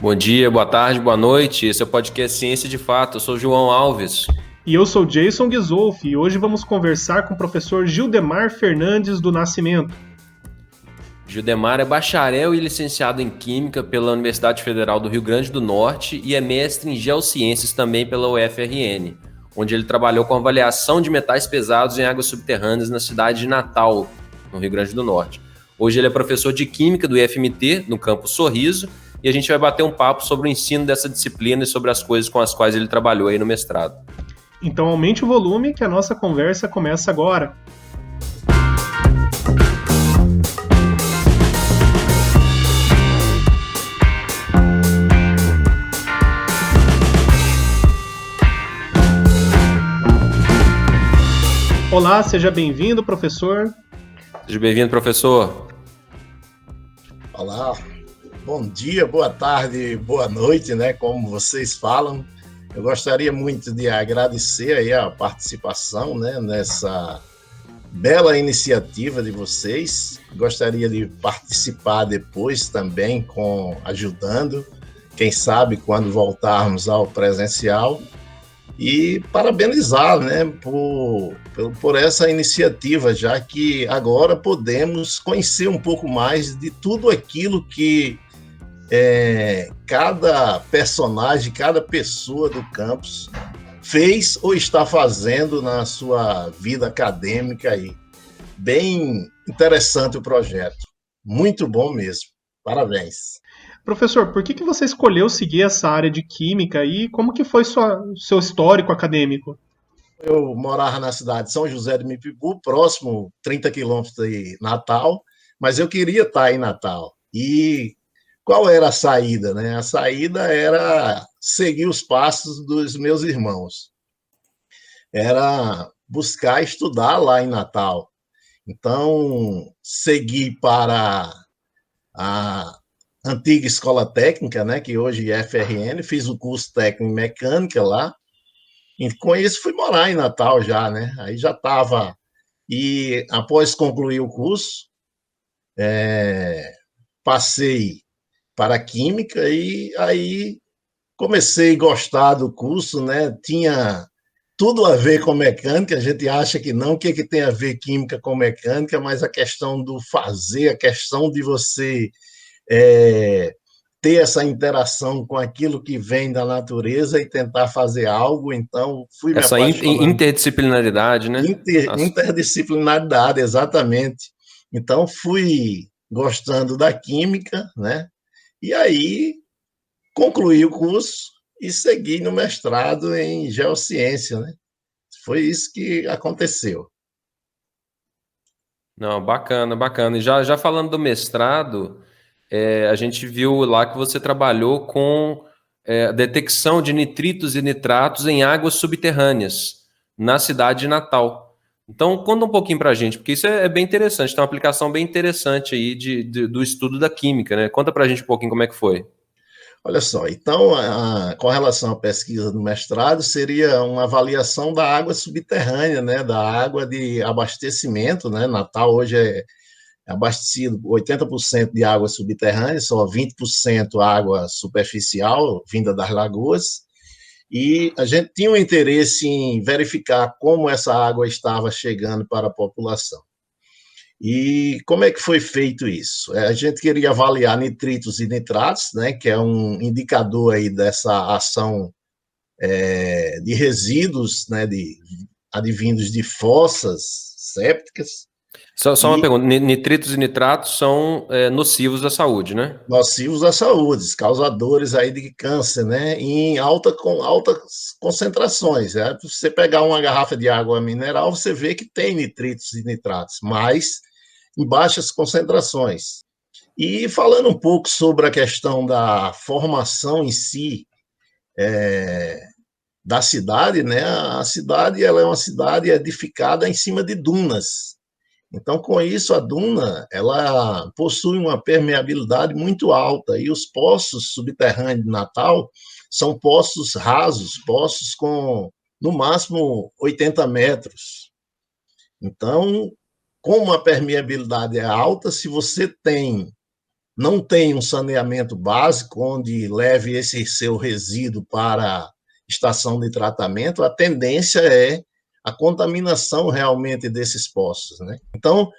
Bom dia, boa tarde, boa noite. Esse é o podcast Ciência de Fato. Eu sou o João Alves. E eu sou Jason Ghisolfi e hoje vamos conversar com o professor Gildemar Fernandes do Nascimento. Gildemar é bacharel e licenciado em Química pela Universidade Federal do Rio Grande do Norte e é mestre em Geociências também pela UFRN, onde ele trabalhou com avaliação de metais pesados em águas subterrâneas na cidade de Natal, no Rio Grande do Norte. Hoje ele é professor de Química do IFMT, no campus Sorriso, e a gente vai bater um papo sobre o ensino dessa disciplina e sobre as coisas com as quais ele trabalhou aí no mestrado. Então aumente o volume que a nossa conversa começa agora. Olá, seja bem-vindo, professor. Seja bem-vindo, professor. Olá, bom dia, boa tarde, boa noite, né? Como vocês falam. Eu gostaria muito de agradecer aí a participação, né, nessa bela iniciativa de vocês. Gostaria de participar depois também ajudando, quem sabe quando voltarmos ao presencial. E parabenizar, né, por essa iniciativa, já que agora podemos conhecer um pouco mais de tudo aquilo que cada personagem, cada pessoa do campus fez ou está fazendo na sua vida acadêmica aí. Bem interessante o projeto. Muito bom mesmo. Parabéns. Professor, por que você escolheu seguir essa área de química e como que foi seu histórico acadêmico? Eu morava na cidade de São José do Mipibu, próximo 30 quilômetros de Natal, mas eu queria estar em Natal. E qual era a saída, né? A saída era seguir os passos dos meus irmãos. Era buscar estudar lá em Natal. Então, segui para a antiga escola técnica, né, que hoje é FRN, fiz o curso técnico em mecânica lá, e com isso fui morar em Natal já, né, aí já estava, e após concluir o curso, passei para a Química, e aí comecei a gostar do curso, né, tinha tudo a ver com mecânica, a gente acha que não, o que tem a ver Química com mecânica, mas a questão do fazer, a questão de você ter essa interação com aquilo que vem da natureza e tentar fazer algo, então fui me Essa apaixonando. interdisciplinaridade, né? Interdisciplinaridade, exatamente. Então fui gostando da química, né? E aí concluí o curso e segui no mestrado em geociência, né? Foi isso que aconteceu. Não, bacana, bacana. E já falando do mestrado, a gente viu lá que você trabalhou com detecção de nitritos e nitratos em águas subterrâneas, na cidade de Natal. Então, conta um pouquinho para a gente, porque isso é bem interessante, tem uma aplicação bem interessante aí do estudo da química, né? Conta para a gente um pouquinho como é que foi. Olha só, então, com relação à pesquisa do mestrado, seria uma avaliação da água subterrânea, né, da água de abastecimento, né, Natal hoje é abastecido 80% de água subterrânea, só 20% água superficial, vinda das lagoas, e a gente tinha um interesse em verificar como essa água estava chegando para a população. E como é que foi feito isso? A gente queria avaliar nitritos e nitratos, né, que é um indicador aí dessa ação de resíduos, né, advindos de fossas sépticas, Só uma e pergunta: nitritos e nitratos são nocivos à saúde, né? nocivos à saúde, causadores aí de câncer, né, em altas concentrações. Né? Se você pegar uma garrafa de água mineral, você vê que tem nitritos e nitratos, mas em baixas concentrações. E falando um pouco sobre a questão da formação em si da cidade, né? A cidade ela é uma cidade edificada em cima de dunas. Então, com isso, a duna ela possui uma permeabilidade muito alta e os poços subterrâneos de Natal são poços rasos, poços com no máximo 80 metros. Então, como a permeabilidade é alta, se você tem não tem um saneamento básico onde leve esse seu resíduo para a estação de tratamento, a tendência é a contaminação realmente desses poços, né? Então,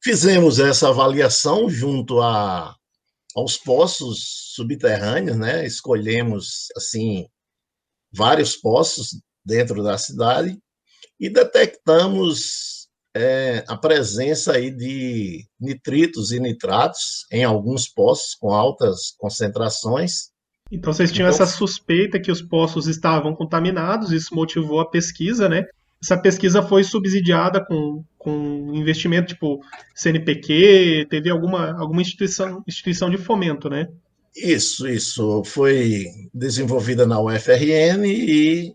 fizemos essa avaliação junto aos poços subterrâneos, né? Escolhemos, assim, vários poços dentro da cidade e detectamos a presença aí de nitritos e nitratos em alguns poços com altas concentrações. Então vocês tinham essa suspeita que os poços estavam contaminados, isso motivou a pesquisa, né? Essa pesquisa foi subsidiada com investimento tipo CNPq, teve alguma instituição de fomento, né? Isso. Foi desenvolvida na UFRN e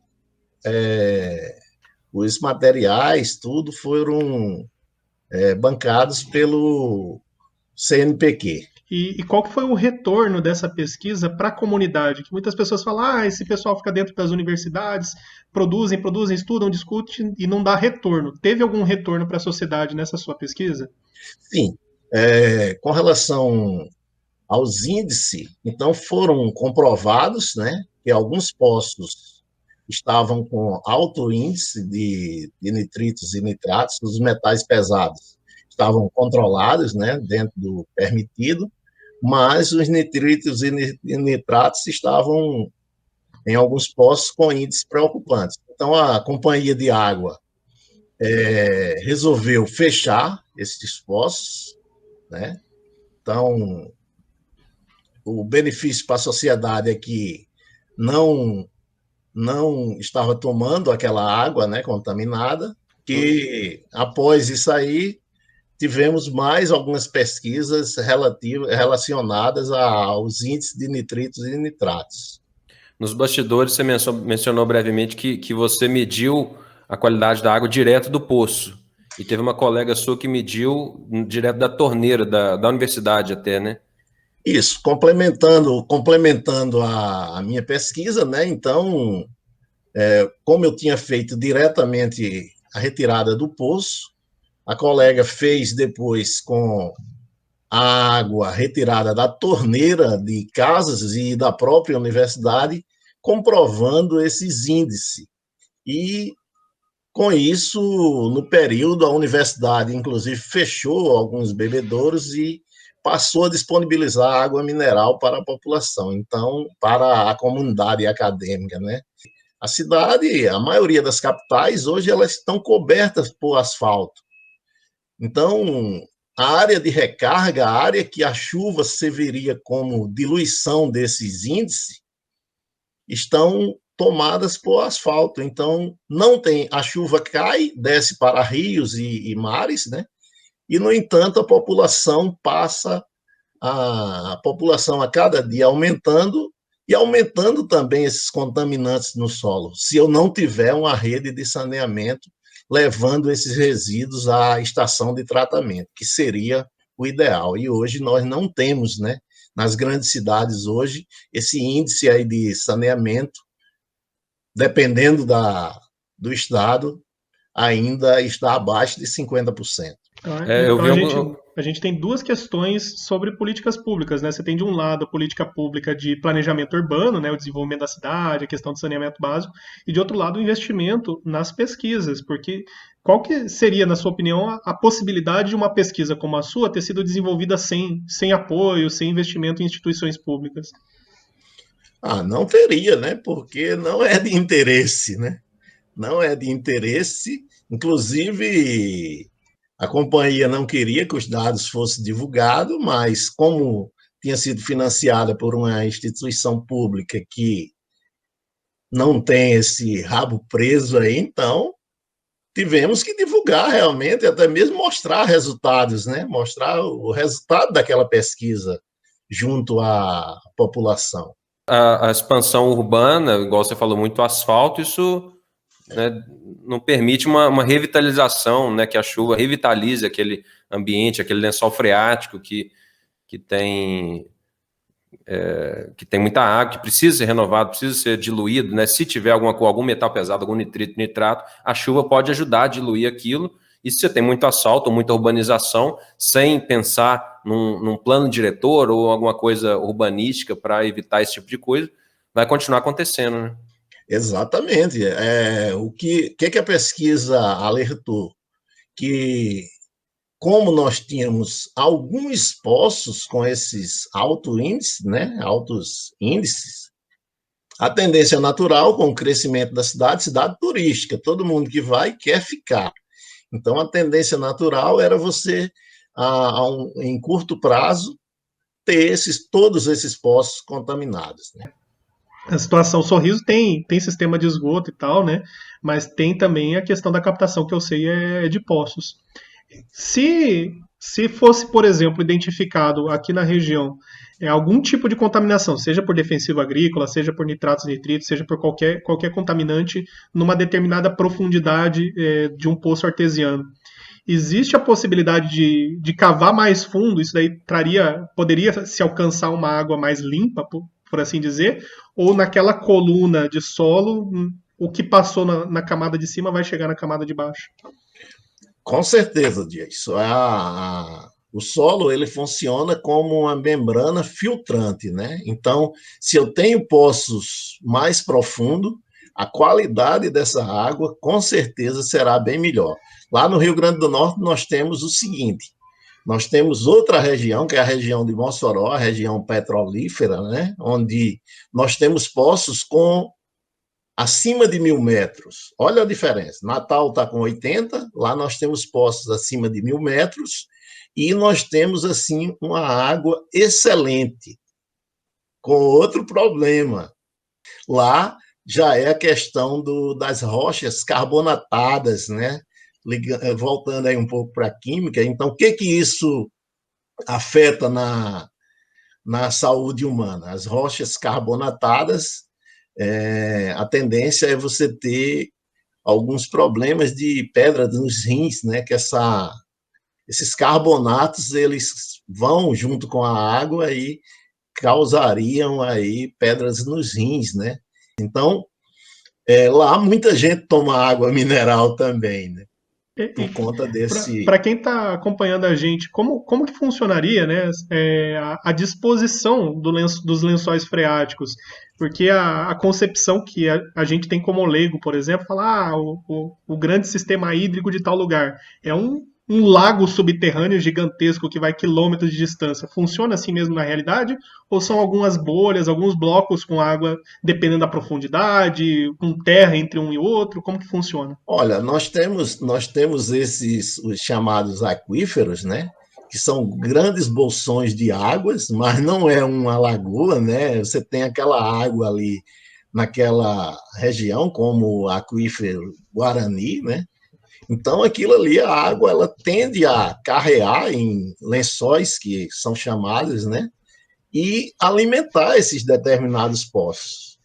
os materiais, tudo foram bancados pelo CNPq. E qual que foi o retorno dessa pesquisa para a comunidade? Que muitas pessoas falam, esse pessoal fica dentro das universidades, produzem, estudam, discutem e não dá retorno. Teve algum retorno para a sociedade nessa sua pesquisa? Sim. Com relação aos índices, então foram comprovados, né, que alguns poços estavam com alto índice de nitritos e nitratos, os metais pesados estavam controlados, né, dentro do permitido, mas os nitritos e nitratos estavam em alguns poços com índices preocupantes. Então, a companhia de água resolveu fechar esses poços, né? Então, o benefício para a sociedade é que não estava tomando aquela água, né, contaminada, que após isso aí tivemos mais algumas pesquisas relacionadas aos índices de nitritos e nitratos. Nos bastidores, você mencionou brevemente que você mediu a qualidade da água direto do poço. E teve uma colega sua que mediu direto da torneira, da universidade até, né? Isso, complementando a minha pesquisa, né? Então, como eu tinha feito diretamente a retirada do poço, a colega fez depois com a água retirada da torneira de casas e da própria universidade, comprovando esses índices. E, com isso, no período, a universidade, inclusive, fechou alguns bebedouros e passou a disponibilizar água mineral para a população, então, para a comunidade acadêmica, né? A cidade, a maioria das capitais, hoje, elas estão cobertas por asfalto. Então, a área de recarga, a área que a chuva serviria como diluição desses índices, estão tomadas por asfalto. Então, não tem, a chuva cai, desce para rios e mares, né? E, no entanto, a população a cada dia aumentando e aumentando também esses contaminantes no solo, se eu não tiver uma rede de saneamento levando esses resíduos à estação de tratamento, que seria o ideal. E hoje nós não temos, né, nas grandes cidades hoje, esse índice aí de saneamento, dependendo do estado, ainda está abaixo de 50%. Então a gente tem duas questões sobre políticas públicas, né? Você tem de um lado a política pública de planejamento urbano, né? O desenvolvimento da cidade, a questão do saneamento básico, e de outro lado o investimento nas pesquisas, porque qual que seria, na sua opinião, a possibilidade de uma pesquisa como a sua ter sido desenvolvida sem apoio, sem investimento em instituições públicas? Não teria, né? Porque não é de interesse, né? Não é de interesse, inclusive a companhia não queria que os dados fossem divulgados, mas como tinha sido financiada por uma instituição pública que não tem esse rabo preso aí, então tivemos que divulgar realmente, até mesmo mostrar resultados, né? Mostrar o resultado daquela pesquisa junto à população. A expansão urbana, igual você falou, muito asfalto, isso né, não permite uma revitalização, né, que a chuva revitalize aquele ambiente, aquele lençol freático que tem muita água, que precisa ser renovado, precisa ser diluído, né? Se tiver algum metal pesado, algum nitrito, nitrato, a chuva pode ajudar a diluir aquilo. E se você tem muito asfalto, muita urbanização, sem pensar num plano diretor ou alguma coisa urbanística para evitar esse tipo de coisa, vai continuar acontecendo, né? Exatamente. O que a pesquisa alertou? Que como nós tínhamos alguns poços com esses altos índices, né, altos índices, a tendência natural com o crescimento da cidade turística, todo mundo que vai quer ficar. Então, a tendência natural era você, em curto prazo, ter todos esses poços contaminados, né? A situação Sorriso tem sistema de esgoto e tal, né? Mas tem também a questão da captação, que eu sei é de poços. Se fosse, por exemplo, identificado aqui na região algum tipo de contaminação, seja por defensivo agrícola, seja por nitratos, nitritos, seja por qualquer contaminante, numa determinada profundidade de um poço artesiano, existe a possibilidade de cavar mais fundo? Isso daí poderia se alcançar uma água mais limpa, por assim dizer, ou naquela coluna de solo, o que passou na camada de cima vai chegar na camada de baixo? Com certeza, Dias. O solo ele funciona como uma membrana filtrante, né? Então, se eu tenho poços mais profundos, a qualidade dessa água com certeza será bem melhor. Lá no Rio Grande do Norte nós temos o seguinte: nós temos outra região, que é a região de Mossoró, a região petrolífera, né? Onde nós temos poços com acima de 1.000 metros. Olha a diferença. Natal está com 80, lá nós temos poços acima de 1.000 metros e nós temos, assim, uma água excelente, com outro problema. Lá já é a questão das rochas carbonatadas, né? Voltando aí um pouco para a química, então, o que isso afeta na saúde humana? As rochas carbonatadas, a tendência é você ter alguns problemas de pedra nos rins, né? Que esses carbonatos eles vão junto com a água e causariam aí pedras nos rins, né? Então, lá muita gente toma água mineral também, né? Por conta desse. Para quem está acompanhando a gente, como que funcionaria, né, a disposição dos lençóis freáticos? Porque a concepção que a gente tem como leigo, por exemplo, falar o grande sistema hídrico de tal lugar é um lago subterrâneo gigantesco que vai quilômetros de distância. Funciona assim mesmo na realidade? Ou são algumas bolhas, alguns blocos com água, dependendo da profundidade, com terra entre um e outro? Como que funciona? Olha, nós temos esses os chamados aquíferos, né? Que são grandes bolsões de águas, mas não é uma lagoa, né? Você tem aquela água ali naquela região, como o aquífero Guarani, né? Então, aquilo ali, a água, ela tende a carrear em lençóis, que são chamados, né? E alimentar esses determinados poços.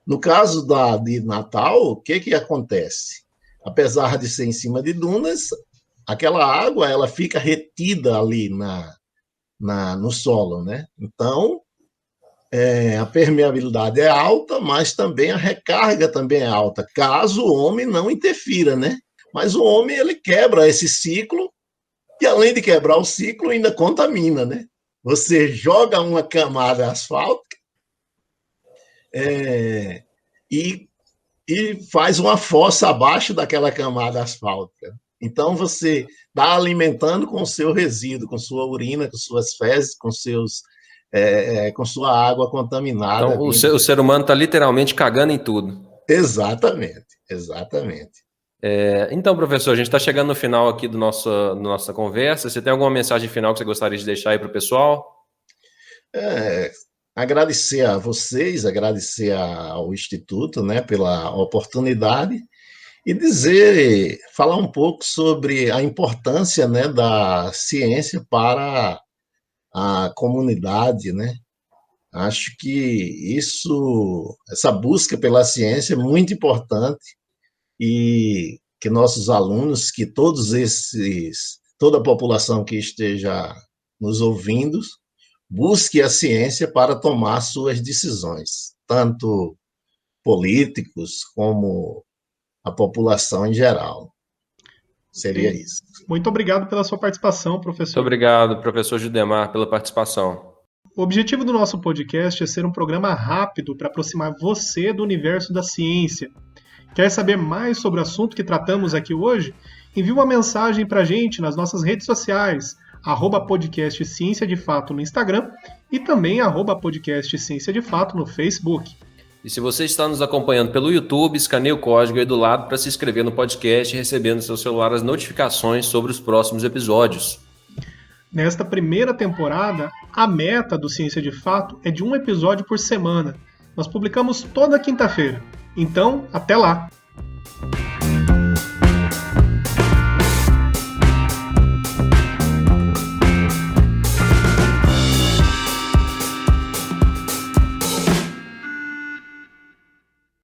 No caso de Natal, o que acontece? Apesar de ser em cima de dunas, aquela água ela fica retida ali no solo, né? Então, a permeabilidade é alta, mas também a recarga também é alta, caso o homem não interfira, né? Mas o homem ele quebra esse ciclo e além de quebrar o ciclo ainda contamina, né? Você joga uma camada asfáltica e faz uma fossa abaixo daquela camada asfáltica. Então você está alimentando com o seu resíduo, com sua urina, com suas fezes, com sua água contaminada. Então o ser humano está literalmente cagando em tudo. Exatamente, exatamente. Então, professor, a gente está chegando no final aqui da nossa conversa. Você tem alguma mensagem final que você gostaria de deixar aí para o pessoal? Agradecer a vocês, agradecer ao Instituto, né, pela oportunidade e falar um pouco sobre a importância, né, da ciência para a comunidade, né? Acho que essa busca pela ciência é muito importante e que nossos alunos, que toda a população que esteja nos ouvindo, busque a ciência para tomar suas decisões, tanto políticos como a população em geral. Seria isso. Muito obrigado pela sua participação, professor. Muito obrigado, professor Judemar, pela participação. O objetivo do nosso podcast é ser um programa rápido para aproximar você do universo da ciência. Quer saber mais sobre o assunto que tratamos aqui hoje? Envie uma mensagem para a gente nas nossas redes sociais, @podcast Ciência de Fato no Instagram e também @podcast Ciência de Fato no Facebook. E se você está nos acompanhando pelo YouTube, escaneie o código aí do lado para se inscrever no podcast e receber no seu celular as notificações sobre os próximos episódios. Nesta primeira temporada, a meta do Ciência de Fato é de um episódio por semana. Nós publicamos toda quinta-feira. Então, até lá!